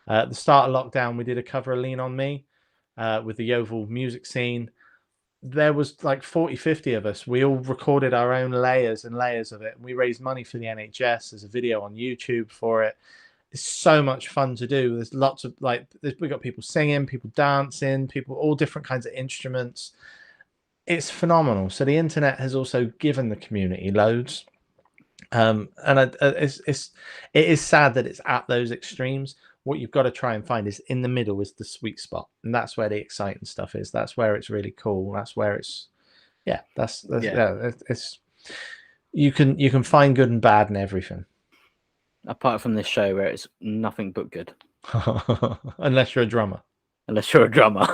At the start of lockdown, we did a cover of Lean on Me with the Yeovil music scene. There was like 40-50 of us. We all recorded our own layers and layers of it. We raised money for the NHS. There's a video on YouTube for it. It's so much fun to do. There's lots of we've got people singing, people dancing, people, all different kinds of instruments. It's phenomenal. So the internet has also given the community loads. And it is sad that it's at those extremes. What you've got to try and find is in the middle is the sweet spot, and that's where the exciting stuff is. That's where it's really cool. That's where it's it's you can find good and bad in everything. Apart from this show where it's nothing but good. Unless you're a drummer. unless you're a drummer.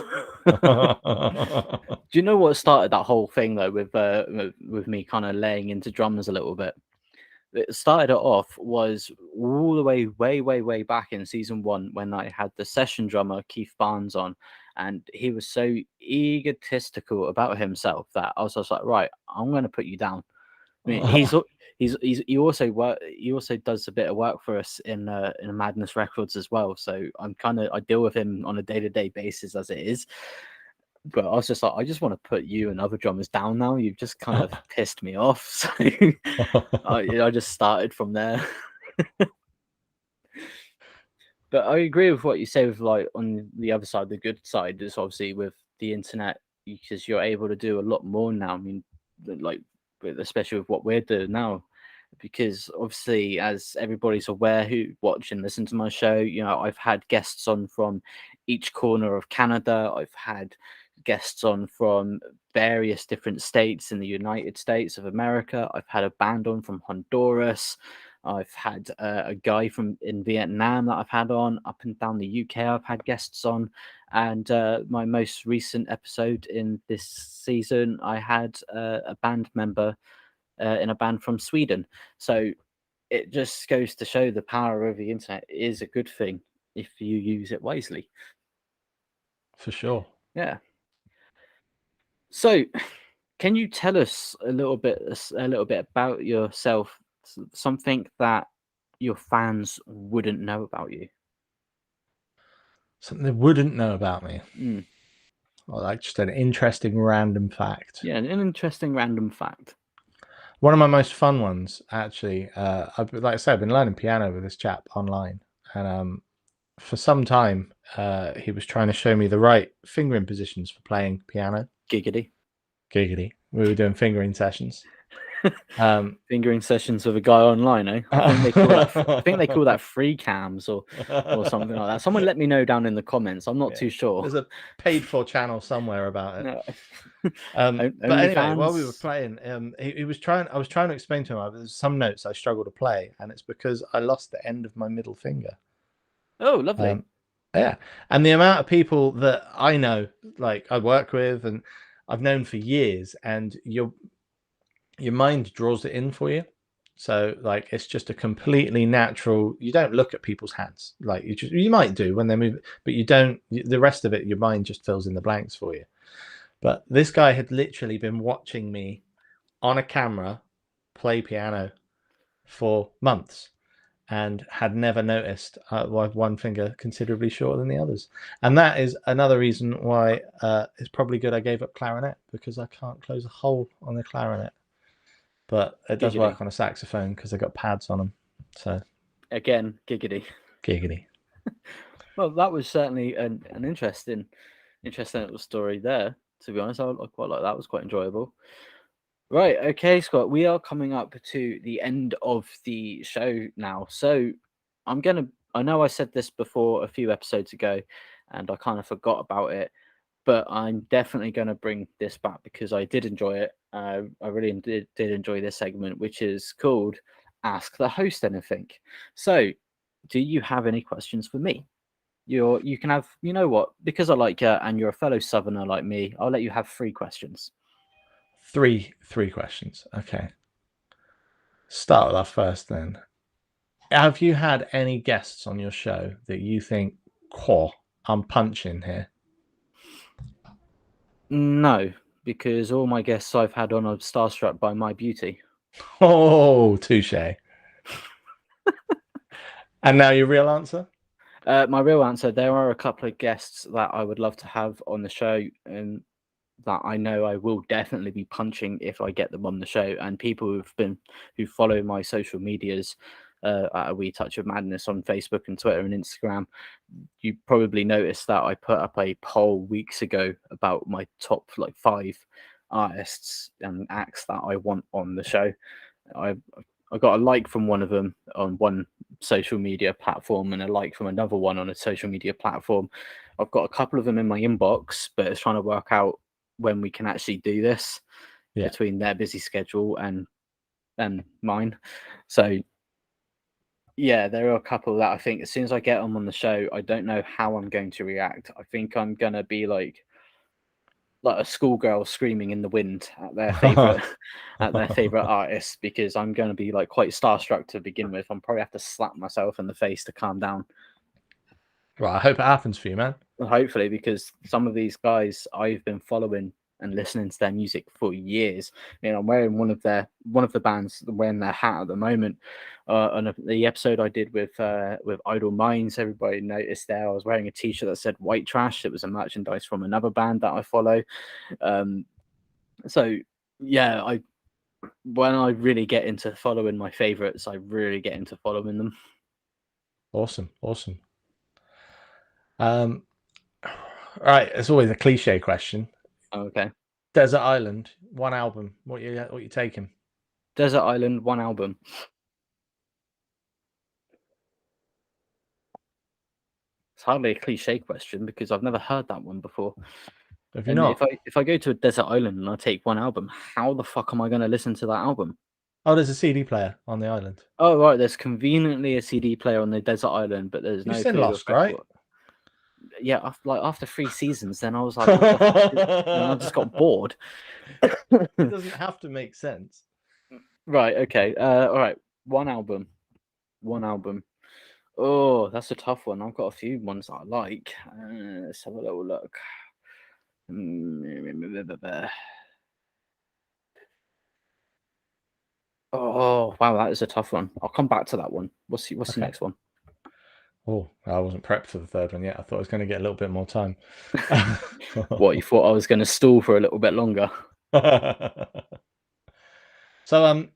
Do you know what started that whole thing though with me kind of laying into drummers a little bit? It started it off was all the way back in season 1 when I had the session drummer Keith Barnes on, and he was so egotistical about himself that I was just like, right, I'm going to put you down. I mean, he also does a bit of work for us in Madness Records as well. So I deal with him on a day-to-day basis as it is. But I was just like, I just want to put you and other drummers down now. You've just kind of pissed me off. So I just started from there. But I agree with what you say with like on the other side, the good side is obviously with the internet, because you're able to do a lot more now. I mean, like especially with what we're doing now, because obviously as everybody's aware who watch and listen to my show, I've had guests on from each corner of Canada. I've had guests on from various different states in the United States of America. I've had a band on from Honduras. I've had a guy from in Vietnam that I've had on. Up and down the UK I've had guests on, and my most recent episode in this season I had a band member in a band from Sweden. So it just goes to show the power of the internet is a good thing if you use it wisely. For sure. Yeah. So, can you tell us a little bit about yourself, something that your fans wouldn't know about you? Something they wouldn't know about me. Mm. Or like just an interesting random fact. Yeah, an interesting random fact. One of my most fun ones, actually. Like I said, I've been learning piano with this chap online, and for some time, he was trying to show me the right fingering positions for playing piano. Giggity. Giggity. We were doing fingering sessions. Fingering sessions with a guy online, eh? I think they call that free cams or something like that. Someone let me know down in the comments. I'm not too sure. There's a paid for channel somewhere about it. No. But anyway, while we were playing, I was trying to explain to him there's some notes I struggle to play, and it's because I lost the end of my middle finger. Oh, lovely. Yeah, and the amount of people that I know, like I work with and I've known for years, and your mind draws it in for you. So like it's just a completely natural. You don't look at people's hands, like you might do when they move, but you don't. The rest of it, your mind just fills in the blanks for you. But this guy had literally been watching me on a camera play piano for months and had never noticed one finger considerably shorter than the others. And that is another reason why it's probably good I gave up clarinet, because I can't close a hole on the clarinet. But it does work on a saxophone because I got pads on them. So again, giggity. Well, that was certainly an interesting little story there. To be honest, I quite like that. It was quite enjoyable. Right, okay, Scott, we are coming up to the end of the show now. So I know I said this before a few episodes ago and I kind of forgot about it, but I'm definitely going to bring this back because I did enjoy it. I really did enjoy this segment, which is called Ask the Host Anything. So do you have any questions for me? You can have, you know what, because I like you and you're a fellow Southerner like me, I'll let you have 3 questions. Three questions. Okay. Start with our first then. Have you had any guests on your show that you think, I'm punching here? No, because all my guests I've had on are starstruck by my beauty. Oh, touche. And now your real answer? My real answer, there are a couple of guests that I would love to have on the show and that I know I will definitely be punching if I get them on the show. And people who follow my social medias at AWeeTouchOfMadness on Facebook and Twitter and Instagram, you probably noticed that I put up a poll weeks ago about my top 5 artists and acts that I want on the show. I got a like from one of them on one social media platform and a like from another one on a social media platform. I've got a couple of them in my inbox, but it's trying to work out when we can actually do this between their busy schedule and mine. So Yeah, there are a couple that I think as soon as I get them on the show, I don't know how I'm going to react. I think I'm gonna be like a schoolgirl screaming in the wind at their favorite at their favorite artist, because I'm going to be like quite starstruck to begin with. I'm probably have to slap myself in the face to calm down. Right, I hope it happens for you, man. Hopefully, because some of these guys I've been following and listening to their music for years. I'm wearing one of the bands wearing their hat at the moment. On the episode I did with Idle Minds, everybody noticed there I was wearing a T-shirt that said "White Trash." It was a merchandise from another band that I follow. So yeah, when I really get into following my favorites, I really get into following them. Awesome. Right, it's always a cliche question. Okay. Desert Island, one album. What you taking? Desert Island, one album. It's hardly a cliche question because I've never heard that one before. Have you And not? if I go to a desert island and I take one album, how the fuck am I going to listen to that album? Oh, there's a CD player on the island. Oh right, there's conveniently a CD player on the desert island, but there's You've no seen food or Lost, right? Yeah, after 3 seasons, then I was like, what the fuck? Then I just got bored. It doesn't have to make sense. Right. Okay. All right. One album. Oh, that's a tough one. I've got a few ones that I like. Let's have a little look. Oh wow, that is a tough one. I'll come back to that one. What's the next one? Oh, I wasn't prepped for the third one yet. I thought I was going to get a little bit more time. What, you thought I was going to stall for a little bit longer? So, can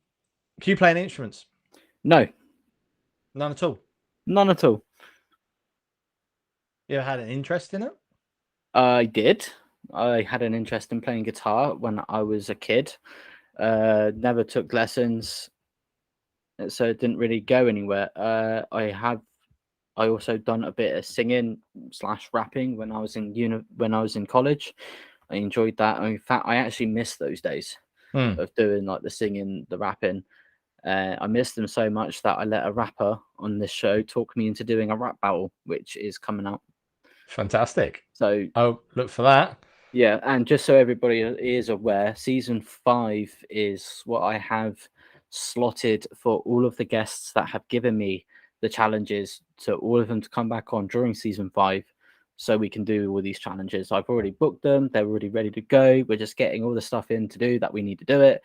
you play any instruments? No, None at all. none at all. You ever had an interest in it? I did. I had an interest in playing guitar when I was a kid. Never took lessons, so it didn't really go anywhere. I also done a bit of singing / rapping when I was in college. I enjoyed that. In fact, I actually missed those days of doing like the singing, the rapping. I missed them so much that I let a rapper on this show talk me into doing a rap battle, which is coming up. Fantastic. So Oh, look for that. yeah, and just so everybody is aware, season 5 is what I have slotted for all of the guests that have given me the challenges, to all of them to come back on during season 5 so we can do all these challenges. I've already booked them, they're already ready to go. We're just getting all the stuff in to do that we need to do it,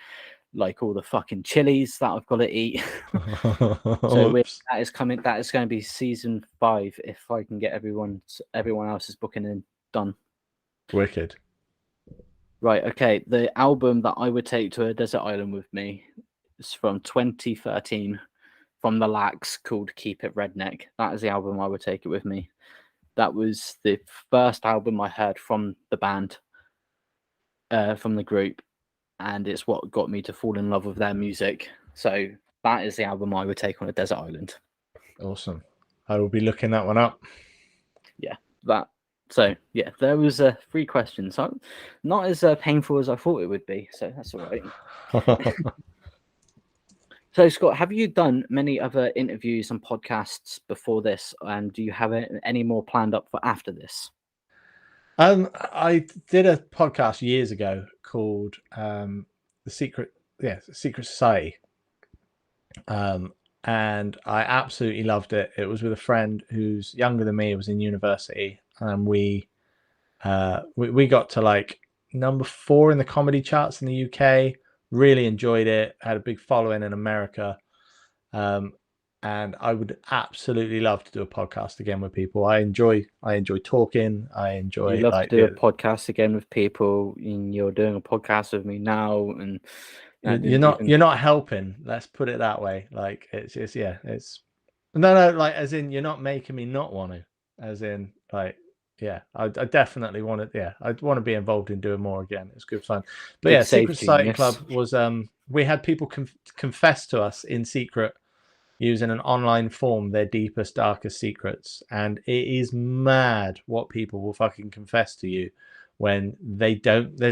like all the fucking chilies that I've got to eat. So that is coming. That is going to be season 5 if I can get everyone else's booking in done. Wicked. Right, okay. The album that I would take to a desert island with me is from 2013 from the Lax, called Keep It Redneck. That is the album I would take it with me. That was the first album I heard from the band, from the group, and it's what got me to fall in love with their music. So that is the album I would take on a desert island. Awesome. I will be looking that one up. Yeah, that. So yeah, there was 3 questions. So not as painful as I thought it would be. So that's all right. So Scott, have you done many other interviews and podcasts before this, and do you have any more planned up for after this? I did a podcast years ago called The Secret Society. And I absolutely loved it. It was with a friend who's younger than me. It was in university, and we got to like number 4 in the comedy charts in the UK. Really enjoyed it. Had a big following in America, and I would absolutely love to do a podcast again with people. I enjoy talking. I enjoy. You love to do a podcast again with people, and you're doing a podcast with me now, and you're not helping. Let's put it that way. Like it's no, like as in you're not making me not want to. As in like I definitely want to. Yeah, I want to be involved in doing more again. It's good fun. But Good yeah, Secret safety, Society yes. Club was we had people confess to us in secret using an online form their deepest, darkest secrets, and it is mad what people will fucking confess to you when they don't. They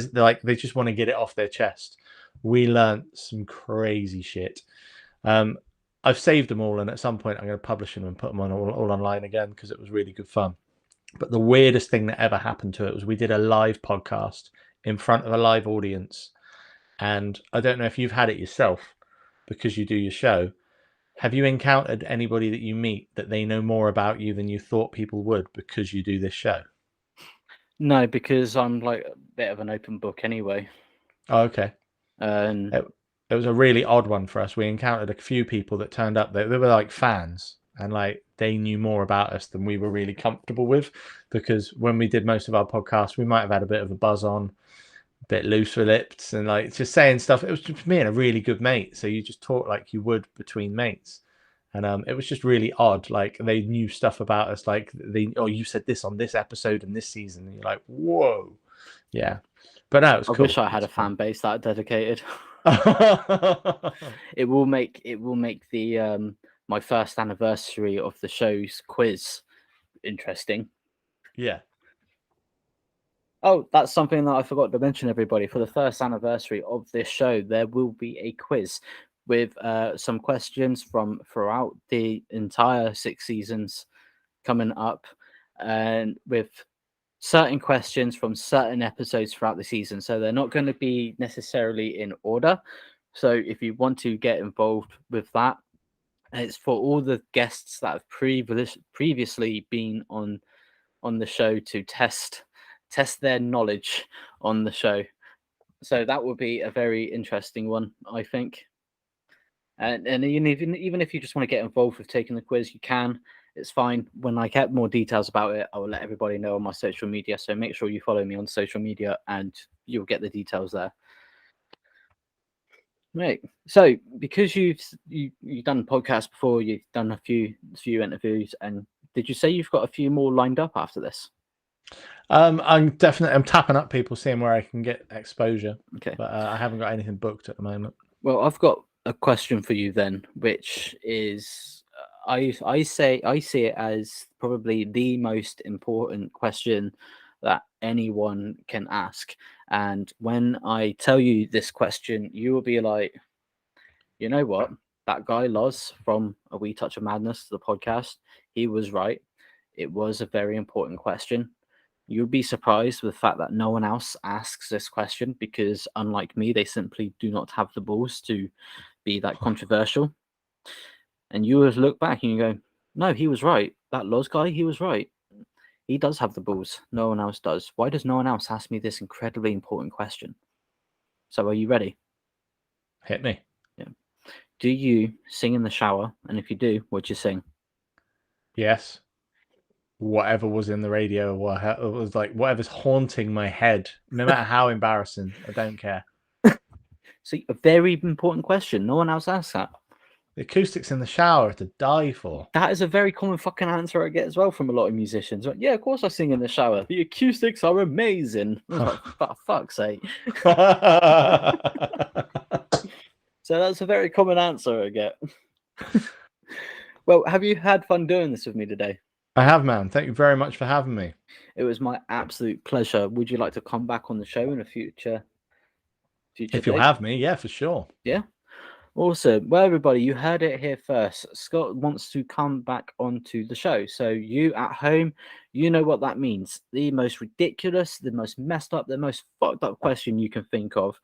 just want to get it off their chest. We learned some crazy shit. I've saved them all, and at some point I'm going to publish them and put them on all online again because it was really good fun. But the weirdest thing that ever happened to it was we did a live podcast in front of a live audience. And I don't know if you've had it yourself because you do your show. Have you encountered anybody that you meet that they know more about you than you thought people would because you do this show? No, because I'm like a bit of an open book anyway. Oh, okay. And It was a really odd one for us. We encountered a few people that turned up. They were like fans, and like they knew more about us than we were really comfortable with, because when we did most of our podcasts, we might have had a bit of a buzz on, a bit looser lipped, and like just saying stuff. It was just me and a really good mate, so you just talk like you would between mates. And it was just really odd. Like they knew stuff about us. Like you said this on this episode and this season, and you're like, whoa, yeah. But no, it was I cool. wish I had a fan base that dedicated. Fun. It will make the my first anniversary of the show's quiz interesting. Yeah. Oh, that's something that I forgot to mention, everybody. For the first anniversary of this show, there will be a quiz with some questions from throughout the entire 6 seasons coming up, and with certain questions from certain episodes throughout the season. So they're not going to be necessarily in order. So if you want to get involved with that, it's for all the guests that have previously been on the show to test their knowledge on the show. So that would be a very interesting one, I think. And even if you just want to get involved with taking the quiz, you can. It's fine. When I get more details about it, I will let everybody know on my social media. So make sure you follow me on social media, and you'll get the details there. Right. So because you've done podcasts before, you've done a few interviews, and did you say you've got a few more lined up after this? I'm tapping up people, seeing where I can get exposure. Okay. But I haven't got anything booked at the moment. Well, I've got a question for you then, which is I see it as probably the most important question that anyone can ask. And when I tell you this question, you will be like, you know what? That guy Loz from A Wee Touch of Madness, the podcast, he was right. It was a very important question. You'll be surprised with the fact that no one else asks this question because, unlike me, they simply do not have the balls to be that controversial. And you would look back and you go, no, he was right. That Loz guy, he was right. He does have the balls. No one else does. Why does no one else ask me this incredibly important question? So are you ready? Hit me. Yeah. Do you sing in the shower? And if you do, what'd you sing? Yes. Whatever was in the radio, it was like whatever's haunting my head, no matter how embarrassing, I don't care. See, a very important question. No one else asks that. The acoustics in the shower are to die for. That is a very common fucking answer I get as well from a lot of musicians. Like, yeah, of course I sing in the shower. The acoustics are amazing. I was like, for fuck's sake. So that's a very common answer I get. Well, have you had fun doing this with me today? I have, man. Thank you very much for having me. It was my absolute pleasure. Would you like to come back on the show in a future If you'll date? have me, yeah, for sure. Yeah. Awesome. Well, everybody, you heard it here first. Scott wants to come back onto the show. So you at home, you know what that means. The most ridiculous, the most messed up, the most fucked up question you can think of.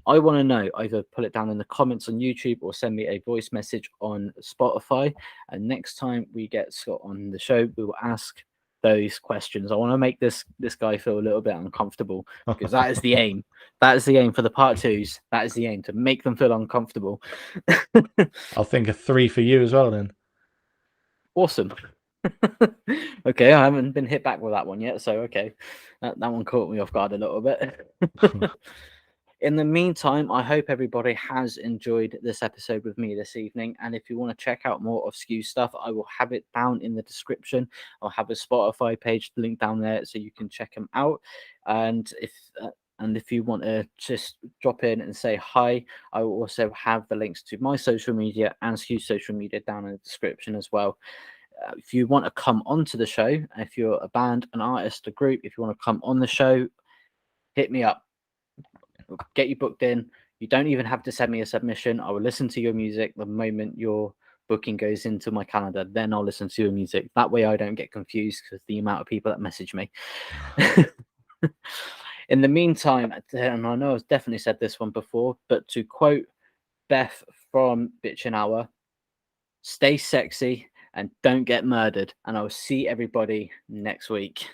I want to know. Either put it down in the comments on YouTube or send me a voice message on Spotify. And next time we get Scott on the show, we will ask those questions. I want to make this guy feel a little bit uncomfortable, because that is the aim. That is the aim for the part twos. That is the aim, to make them feel uncomfortable. I'll think of 3 for you as well then. Awesome. Okay, I haven't been hit back with that one yet, so okay. That one caught me off guard a little bit. In the meantime, I hope everybody has enjoyed this episode with me this evening. And if you want to check out more of Skew stuff, I will have it down in the description. I'll have a Spotify page link down there so you can check them out. And if you want to just drop in and say hi, I will also have the links to my social media and Skew's social media down in the description as well. If you want to come onto the show, if you're a band, an artist, a group, if you want to come on the show, hit me up. Get you booked in. You don't even have to send me a submission. I will listen to your music the moment you're booking goes into my calendar, then I'll listen to your music. That way I don't get confused because the amount of people that message me. In the meantime, and I know I've definitely said this one before, but to quote Beth from Bitchin' Hour, stay sexy and don't get murdered. And I will see everybody next week.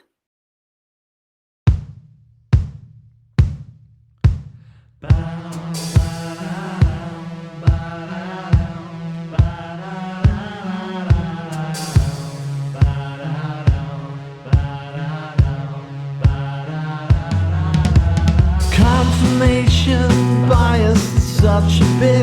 Confirmation bias is such a bitch.